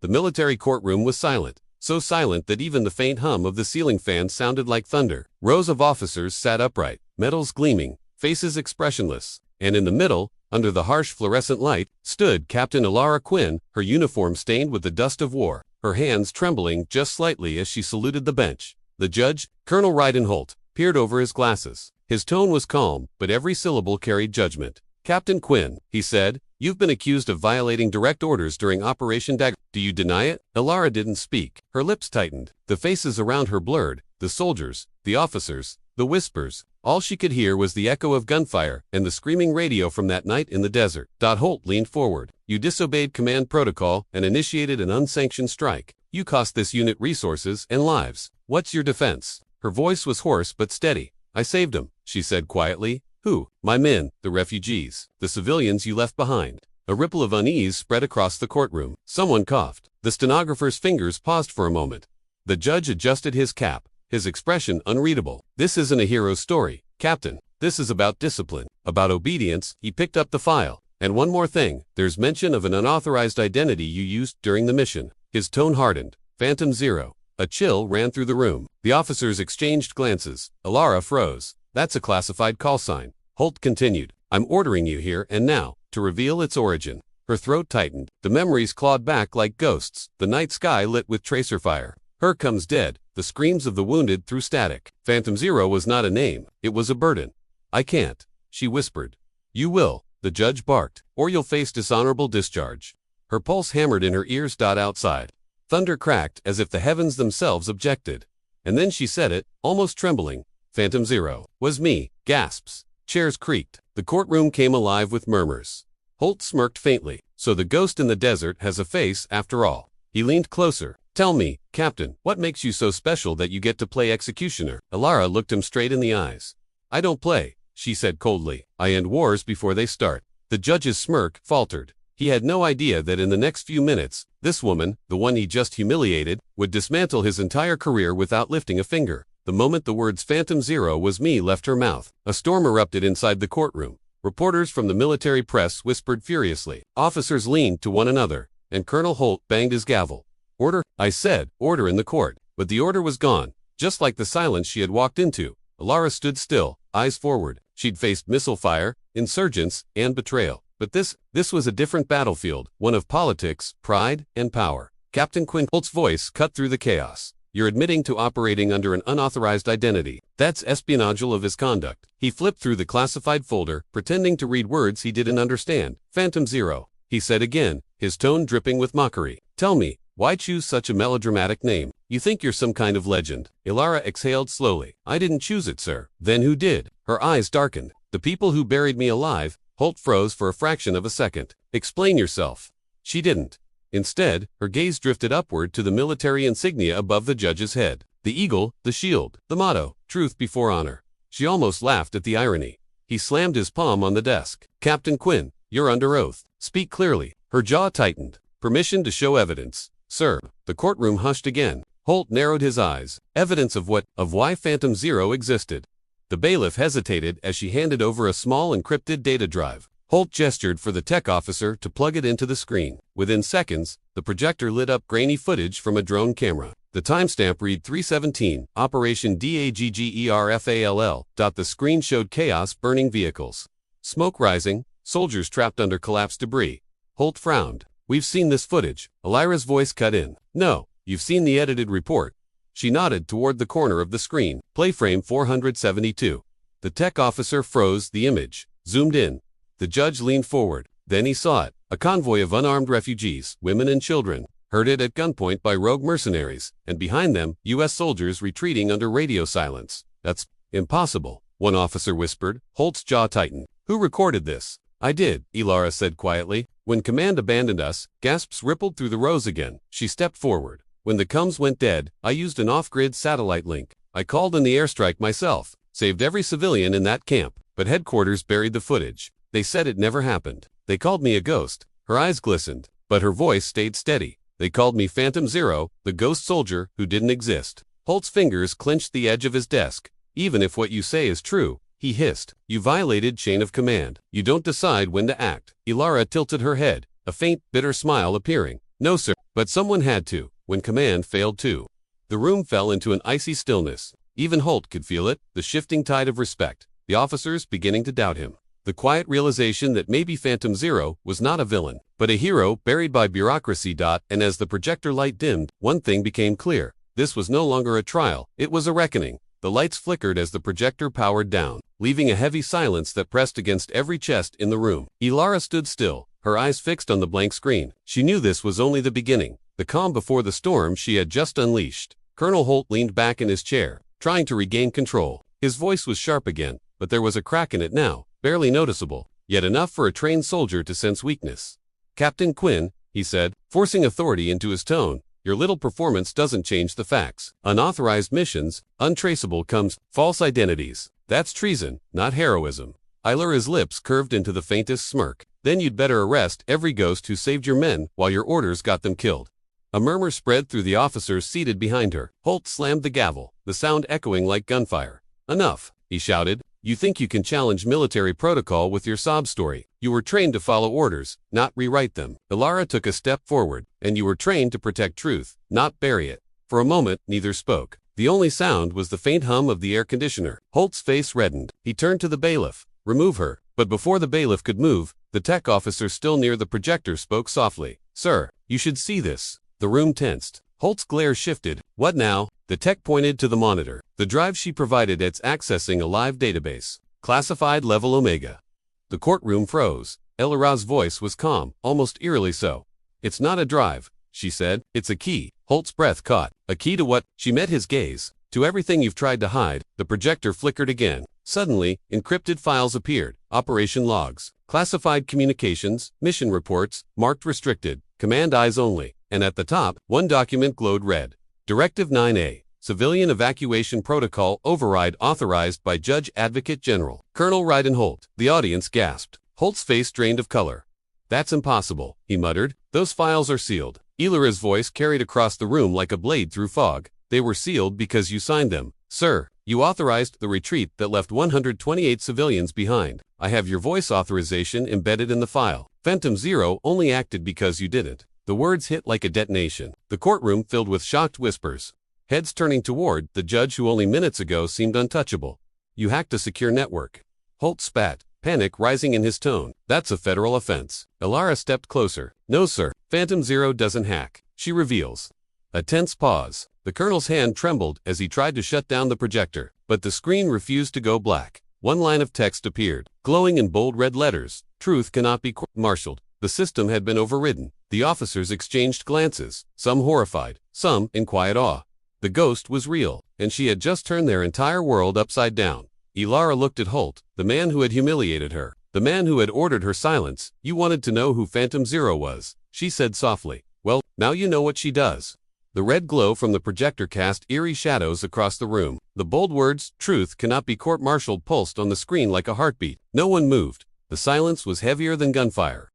The military courtroom was silent, so silent that even the faint hum of the ceiling fan sounded like thunder. Rows of officers sat upright, medals gleaming, faces expressionless, and in the middle, under the harsh fluorescent light, stood Captain Elara Quinn, her uniform stained with the dust of war, her hands trembling just slightly as she saluted the bench. The judge, Colonel Rydenholt, peered over his glasses. His tone was calm, but every syllable carried judgment. "Captain Quinn," he said, "you've been accused of violating direct orders during Operation Dagger. Do you deny it?" Elara didn't speak. Her lips tightened. The faces around her blurred, the soldiers, the officers, the whispers. All she could hear was the echo of gunfire and the screaming radio from that night in the desert. Holt leaned forward. "You disobeyed command protocol and initiated an unsanctioned strike. You cost this unit resources and lives. What's your defense?" Her voice was hoarse but steady. "I saved them," she said quietly. "Who?" "My men, the refugees, the civilians you left behind." A ripple of unease spread across the courtroom. Someone coughed. The stenographer's fingers paused for a moment. The judge adjusted his cap, his expression unreadable. "This isn't a hero story, Captain. This is about discipline, about obedience." He picked up the file. "And one more thing, there's mention of an unauthorized identity you used during the mission." His tone hardened. "Phantom Zero." A chill ran through the room. The officers exchanged glances. Elara froze. "That's a classified call sign." Holt continued. "I'm ordering you here and now to reveal its origin." Her throat tightened. The memories clawed back like ghosts. The night sky lit with tracer fire. Her comes dead. The screams of the wounded through static. Phantom Zero was not a name. It was a burden. "I can't," she whispered. "You will," the judge barked, "or you'll face dishonorable discharge." Her pulse hammered in her ears. Outside. Thunder cracked as if the heavens themselves objected. And then she said it, almost trembling. "Phantom Zero was me." Gasps. Chairs creaked. The courtroom came alive with murmurs. Holt smirked faintly. "So the ghost in the desert has a face after all." He leaned closer. "Tell me, Captain, what makes you so special that you get to play executioner?" Elara looked him straight in the eyes. "I don't play," she said coldly. "I end wars before they start." The judge's smirk faltered. He had no idea that in the next few minutes, this woman, the one he just humiliated, would dismantle his entire career without lifting a finger. The moment the words "Phantom Zero was me" left her mouth, a storm erupted inside the courtroom. Reporters from the military press whispered furiously. Officers leaned to one another, and Colonel Holt banged his gavel. "Order," I said, "order in the court." But the order was gone, just like the silence she had walked into. Elara stood still, eyes forward. She'd faced missile fire, insurgents, and betrayal. But this was a different battlefield, one of politics, pride, and power. Captain Quinn Holt's voice cut through the chaos. "You're admitting to operating under an unauthorized identity. That's espionage of his conduct." He flipped through the classified folder, pretending to read words he didn't understand. "Phantom Zero," he said again, his tone dripping with mockery. "Tell me, why choose such a melodramatic name? You think you're some kind of legend." Elara exhaled slowly. "I didn't choose it, sir." "Then who did?" Her eyes darkened. "The people who buried me alive." Holt froze for a fraction of a second. "Explain yourself." She didn't. Instead, her gaze drifted upward to the military insignia above the judge's head. The eagle, the shield, the motto, truth before honor. She almost laughed at the irony. He slammed his palm on the desk. "Captain Quinn, you're under oath. Speak clearly." Her jaw tightened. "Permission to show evidence." "Sir." The courtroom hushed again. Holt narrowed his eyes. "Evidence of what?" "Of why Phantom Zero existed." The bailiff hesitated as she handed over a small encrypted data drive. Holt gestured for the tech officer to plug it into the screen. Within seconds, the projector lit up grainy footage from a drone camera. The timestamp read 3:17, Operation DAGGERFALL. The screen showed chaos, burning vehicles, smoke rising, soldiers trapped under collapsed debris. Holt frowned. "We've seen this footage." Elara's voice cut in. "No, you've seen the edited report." She nodded toward the corner of the screen. "Playframe 472. The tech officer froze the image, zoomed in. The judge leaned forward. Then he saw it. A convoy of unarmed refugees, women and children, herded at gunpoint by rogue mercenaries, and behind them, U.S. soldiers retreating under radio silence. "That's impossible," one officer whispered. Holt's jaw tightened. "Who recorded this?" "I did," Elara said quietly. "When command abandoned us," gasps rippled through the rows again. She stepped forward. "When the comms went dead, I used an off-grid satellite link. I called in the airstrike myself, saved every civilian in that camp, but headquarters buried the footage. They said it never happened. They called me a ghost." Her eyes glistened, but her voice stayed steady. "They called me Phantom Zero, the ghost soldier who didn't exist." Holt's fingers clenched the edge of his desk. "Even if what you say is true," he hissed, "you violated chain of command. You don't decide when to act." Elara tilted her head, a faint, bitter smile appearing. No, sir. But someone had to, when command failed too. The room fell into an icy stillness. Even Holt could feel it, the shifting tide of respect, the officers beginning to doubt him. The quiet realization that maybe Phantom Zero was not a villain, but a hero buried by bureaucracy. And as the projector light dimmed, one thing became clear. This was no longer a trial, it was a reckoning. The lights flickered as the projector powered down, leaving a heavy silence that pressed against every chest in the room. Elara stood still, her eyes fixed on the blank screen. She knew this was only the beginning, the calm before the storm she had just unleashed. Colonel Holt leaned back in his chair, trying to regain control. His voice was sharp again, but there was a crack in it now, barely noticeable, yet enough for a trained soldier to sense weakness. "Captain Quinn," he said, forcing authority into his tone, "your little performance doesn't change the facts. Unauthorized missions, untraceable comes, false identities. That's treason, not heroism." Elara's lips curved into the faintest smirk. "Then you'd better arrest every ghost who saved your men while your orders got them killed." A murmur spread through the officers seated behind her. Holt slammed the gavel, the sound echoing like gunfire. "Enough," he shouted. "You think you can challenge military protocol with your sob story. You were trained to follow orders, not rewrite them." Elara took a step forward. "And you were trained to protect truth, not bury it." For a moment, neither spoke. The only sound was the faint hum of the air conditioner. Holt's face reddened. He turned to the bailiff. "Remove her." But before the bailiff could move, the tech officer still near the projector spoke softly. "Sir, you should see this." The room tensed. Holt's glare shifted. "What now?" The tech pointed to the monitor. The drive she provided, it's accessing a live database. Classified level Omega. The courtroom froze. Elara's voice was calm, almost eerily so. "It's not a drive," she said. "It's a key." Holt's breath caught. "A key to what?" She met his gaze. "To everything you've tried to hide." The projector flickered again. Suddenly, encrypted files appeared. Operation logs, classified communications, mission reports, marked restricted, command eyes only. And at the top, one document glowed red. Directive 9A, Civilian Evacuation Protocol Override authorized by Judge Advocate General Colonel Ryden Holt. The audience gasped. Holt's face drained of color. "That's impossible," he muttered. "Those files are sealed." Elara's voice carried across the room like a blade through fog. "They were sealed because you signed them. Sir, you authorized the retreat that left 128 civilians behind. I have your voice authorization embedded in the file. Phantom Zero only acted because you didn't." The words hit like a detonation. The courtroom filled with shocked whispers. Heads turning toward the judge who only minutes ago seemed untouchable. "You hacked a secure network." Holt spat, panic rising in his tone. "That's a federal offense." Elara stepped closer. "No, sir. Phantom Zero doesn't hack. She reveals." A tense pause. The colonel's hand trembled as he tried to shut down the projector, but the screen refused to go black. One line of text appeared, glowing in bold red letters. "Truth cannot be court-martialed." The system had been overridden. The officers exchanged glances, some horrified, some in quiet awe. The ghost was real, and she had just turned their entire world upside down. Elara looked at Holt, the man who had humiliated her, the man who had ordered her silence. "You wanted to know who Phantom Zero was," she said softly. "Well, now you know what she does." The red glow from the projector cast eerie shadows across the room. The bold words, "Truth cannot be court-martialed," pulsed on the screen like a heartbeat. No one moved. The silence was heavier than gunfire.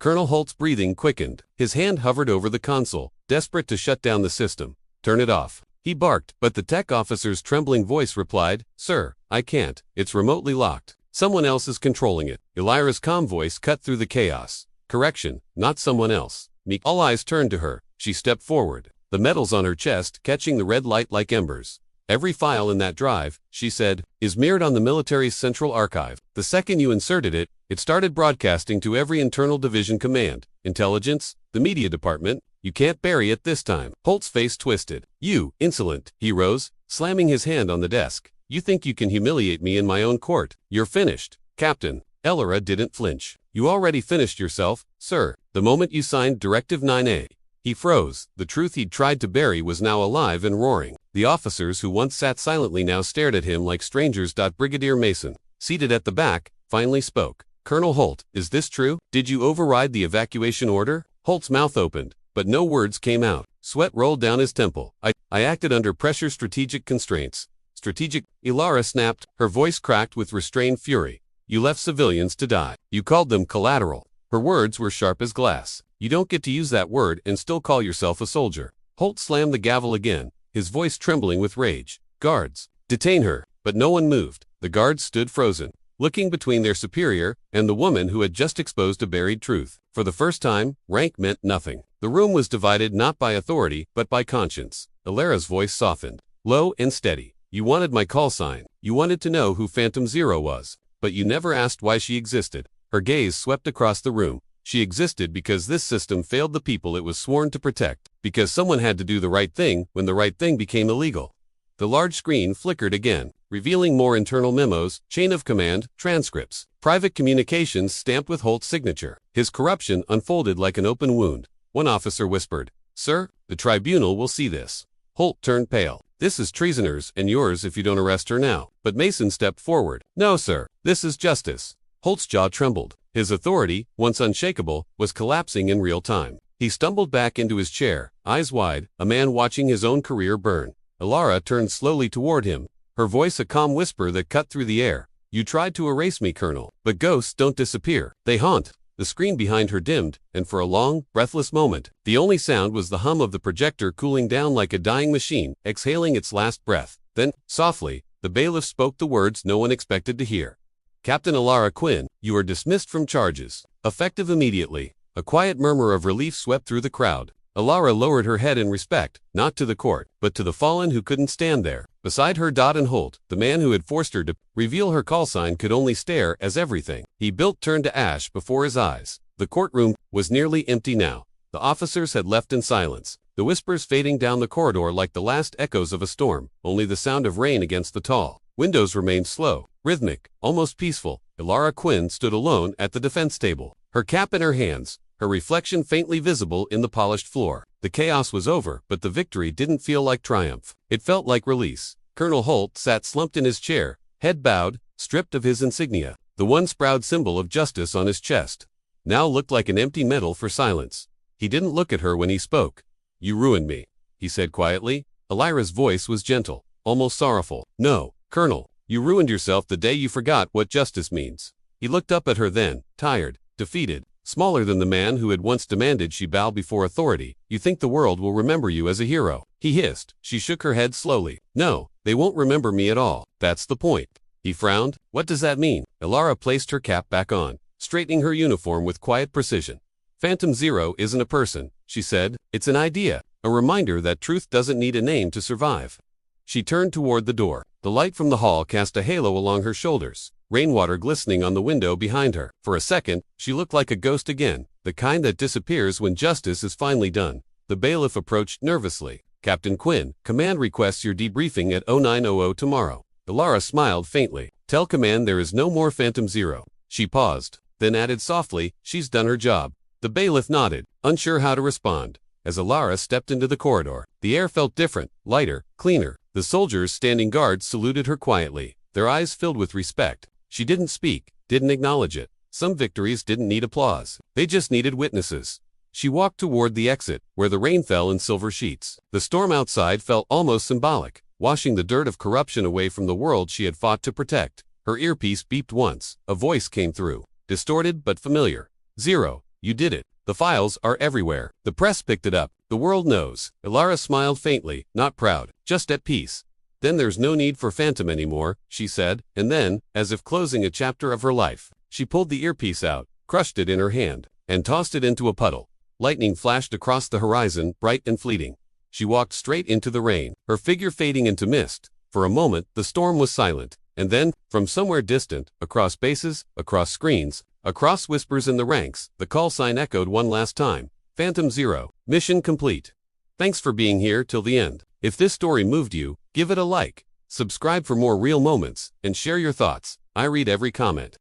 Colonel Holt's breathing quickened. His hand hovered over the console, desperate to shut down the system. "Turn it off," he barked, but the tech officer's trembling voice replied, "Sir, I can't. It's remotely locked. Someone else is controlling it." Elara's calm voice cut through the chaos. "Correction, not someone else." All eyes turned to her. She stepped forward, the metals on her chest catching the red light like embers. "Every file in that drive," she said, "is mirrored on the military's central archive. The second you inserted it, it started broadcasting to every internal division command, intelligence, the media department. You can't bury it this time." Holt's face twisted. "You, insolent." He rose, slamming his hand on the desk. "You think you can humiliate me in my own court? You're finished, Captain." Elara didn't flinch. "You already finished yourself, sir, the moment you signed Directive 9A. He froze. The truth he'd tried to bury was now alive and roaring. The officers who once sat silently now stared at him like strangers. Brigadier Mason, seated at the back, finally spoke. "Colonel Holt, is this true? Did you override the evacuation order?" Holt's mouth opened, but no words came out. Sweat rolled down his temple. I acted under pressure, strategic constraints." "Strategic?" Elara snapped, her voice cracked with restrained fury. "You left civilians to die. You called them collateral." Her words were sharp as glass. "You don't get to use that word and still call yourself a soldier." Holt slammed the gavel again, his voice trembling with rage. "Guards, detain her." But no one moved. The guards stood frozen. looking between their superior and the woman who had just exposed a buried truth. For the first time, rank meant nothing. The room was divided not by authority, but by conscience. Elara's voice softened, low and steady. You wanted my call sign. You wanted to know who Phantom Zero was. But you never asked why she existed. Her gaze swept across the room. She existed because this system failed the people it was sworn to protect. Because someone had to do the right thing when the right thing became illegal. The large screen flickered again, revealing more internal memos, chain of command, transcripts, private communications stamped with Holt's signature. His corruption unfolded like an open wound. One officer whispered, "Sir, the tribunal will see this." Holt turned pale. "This is treasoners and yours if you don't arrest her now." But Mason stepped forward. "No, sir. This is justice." Holt's jaw trembled. His authority, once unshakable, was collapsing in real time. He stumbled back into his chair, eyes wide, a man watching his own career burn. Elara turned slowly toward him, her voice a calm whisper that cut through the air. "You tried to erase me, Colonel. But ghosts don't disappear. They haunt." The screen behind her dimmed, and for a long, breathless moment, the only sound was the hum of the projector cooling down like a dying machine, exhaling its last breath. Then, softly, the bailiff spoke the words no one expected to hear. "Captain Elara Quinn, you are dismissed from charges. Effective immediately." A quiet murmur of relief swept through the crowd. Elara lowered her head in respect, not to the court, but to the fallen who couldn't stand there. Beside her Dodd and Holt, the man who had forced her to reveal her call sign could only stare as everything he built turned to ash before his eyes. The courtroom was nearly empty now. The officers had left in silence, the whispers fading down the corridor like the last echoes of a storm, only the sound of rain against the tall windows remained slow, rhythmic, almost peaceful. Elara Quinn stood alone at the defense table, her cap in her hands, her reflection faintly visible in the polished floor. The chaos was over, but the victory didn't feel like triumph. It felt like release. Colonel Holt sat slumped in his chair, head bowed, stripped of his insignia. The once proud symbol of justice on his chest now looked like an empty medal for silence. He didn't look at her when he spoke. "You ruined me," he said quietly. Elara's voice was gentle, almost sorrowful. "No, Colonel, you ruined yourself the day you forgot what justice means." He looked up at her then, tired, defeated. Smaller than the man who had once demanded she bow before authority. "You think the world will remember you as a hero," he hissed. She shook her head slowly. "No, they won't remember me at all. That's the point." He frowned. "What does that mean?" Elara placed her cap back on, straightening her uniform with quiet precision. "Phantom Zero isn't a person," she said. "It's an idea, a reminder that truth doesn't need a name to survive." She turned toward the door. The light from the hall cast a halo along her shoulders, rainwater glistening on the window behind her. For a second, she looked like a ghost again, the kind that disappears when justice is finally done. The bailiff approached nervously. "Captain Quinn, command requests your debriefing at 0900 tomorrow." Elara smiled faintly. "Tell command there is no more Phantom Zero." She paused, then added softly, "She's done her job." The bailiff nodded, unsure how to respond. As Elara stepped into the corridor, the air felt different, lighter, cleaner. The soldiers standing guard saluted her quietly, their eyes filled with respect. She didn't speak, didn't acknowledge it. Some victories didn't need applause. They just needed witnesses. She walked toward the exit, where the rain fell in silver sheets. The storm outside felt almost symbolic, washing the dirt of corruption away from the world she had fought to protect. Her earpiece beeped once. A voice came through, distorted but familiar. "Zero, you did it. The files are everywhere." The press picked it up. "The world knows." Elara smiled faintly, not proud, just at peace. "Then there's no need for Phantom anymore," she said, and then, as if closing a chapter of her life, she pulled the earpiece out, crushed it in her hand, and tossed it into a puddle. Lightning flashed across the horizon, bright and fleeting. She walked straight into the rain, her figure fading into mist. For a moment, the storm was silent, and then, from somewhere distant, across bases, across screens, across whispers in the ranks, the call sign echoed one last time. "Phantom Zero, mission complete. Thanks for being here till the end." If this story moved you, give it a like, subscribe for more real moments, and share your thoughts. I read every comment.